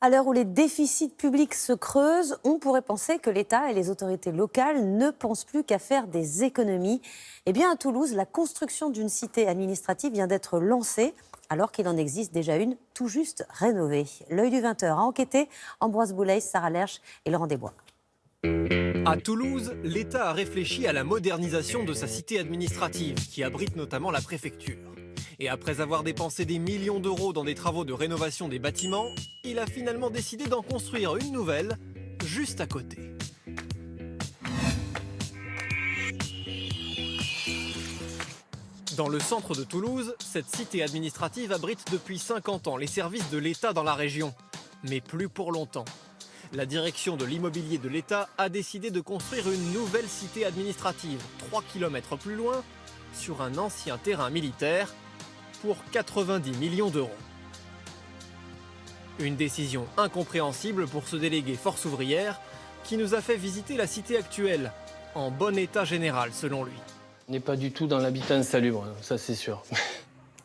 À l'heure où les déficits publics se creusent, on pourrait penser que l'État et les autorités locales ne pensent plus qu'à faire des économies. Eh bien, à Toulouse, la construction d'une cité administrative vient d'être lancée, alors qu'il en existe déjà une tout juste rénovée. L'œil du 20h a enquêté. Ambroise Boulay, Sarah Lerche et Laurent Desbois. À Toulouse, l'État a réfléchi à la modernisation de sa cité administrative, qui abrite notamment la préfecture. Et après avoir dépensé des millions d'euros dans des travaux de rénovation des bâtiments, il a finalement décidé d'en construire une nouvelle, juste à côté. Dans le centre de Toulouse, cette cité administrative abrite depuis 50 ans les services de l'État dans la région. Mais plus pour longtemps. La direction de l'immobilier de l'État a décidé de construire une nouvelle cité administrative, 3 km plus loin, sur un ancien terrain militaire, pour 90 millions d'euros. Une décision incompréhensible pour ce délégué force ouvrière qui nous a fait visiter la cité actuelle, en bon état général selon lui. On n'est pas du tout dans l'habitat insalubre, ça c'est sûr.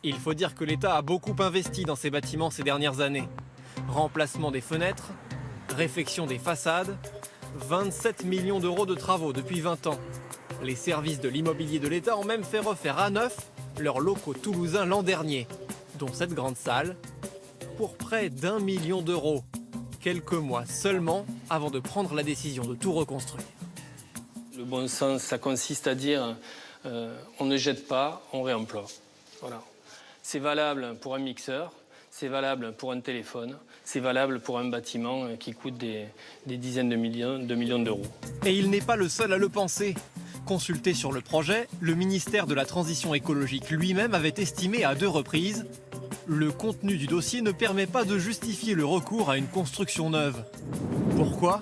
Il faut dire que l'État a beaucoup investi dans ces bâtiments ces dernières années. Remplacement des fenêtres, réfection des façades, 27 millions d'euros de travaux depuis 20 ans. Les services de l'immobilier de l'État ont même fait refaire à neuf leurs locaux toulousains l'an dernier, dont cette grande salle, pour près d'1 million d'euros, quelques mois seulement avant de prendre la décision de tout reconstruire. Le bon sens, ça consiste à dire on ne jette pas, on réemploie. Voilà. C'est valable pour un mixeur, c'est valable pour un téléphone, c'est valable pour un bâtiment qui coûte des dizaines de millions d'euros. Et il n'est pas le seul à le penser. Consulté sur le projet, le ministère de la Transition écologique lui-même avait estimé à 2 reprises « Le contenu du dossier ne permet pas de justifier le recours à une construction neuve ». Pourquoi ?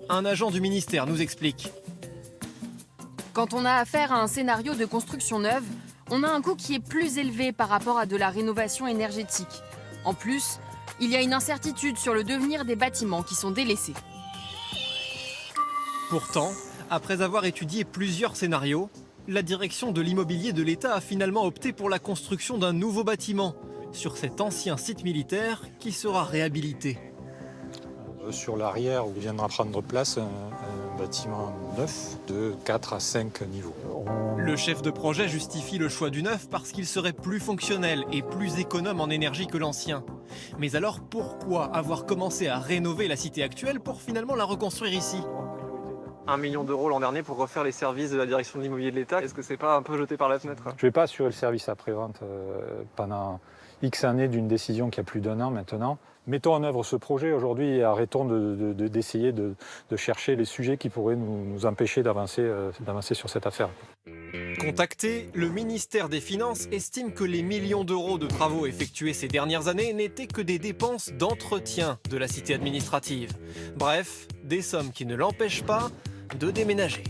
Un agent du ministère nous explique. Quand on a affaire à un scénario de construction neuve, on a un coût qui est plus élevé par rapport à de la rénovation énergétique. En plus, il y a une incertitude sur le devenir des bâtiments qui sont délaissés. Pourtant, après avoir étudié plusieurs scénarios, la direction de l'immobilier de l'État a finalement opté pour la construction d'un nouveau bâtiment sur cet ancien site militaire qui sera réhabilité. Sur l'arrière, où viendra prendre place un bâtiment neuf de 4 à 5 niveaux. Le chef de projet justifie le choix du neuf parce qu'il serait plus fonctionnel et plus économe en énergie que l'ancien. Mais alors pourquoi avoir commencé à rénover la cité actuelle pour finalement la reconstruire ici ? 1 million d'euros l'an dernier pour refaire les services de la direction de l'immobilier de l'État. Est-ce que c'est pas un peu jeté par la fenêtre ? Je ne vais pas assurer le service après-vente pendant X années d'une décision qui a plus d'1 an maintenant. Mettons en œuvre ce projet aujourd'hui et arrêtons d'essayer de chercher les sujets qui pourraient nous empêcher d'avancer sur cette affaire. Contacté, le ministère des Finances estime que les millions d'euros de travaux effectués ces dernières années n'étaient que des dépenses d'entretien de la cité administrative. Bref, des sommes qui ne l'empêchent pas de déménager.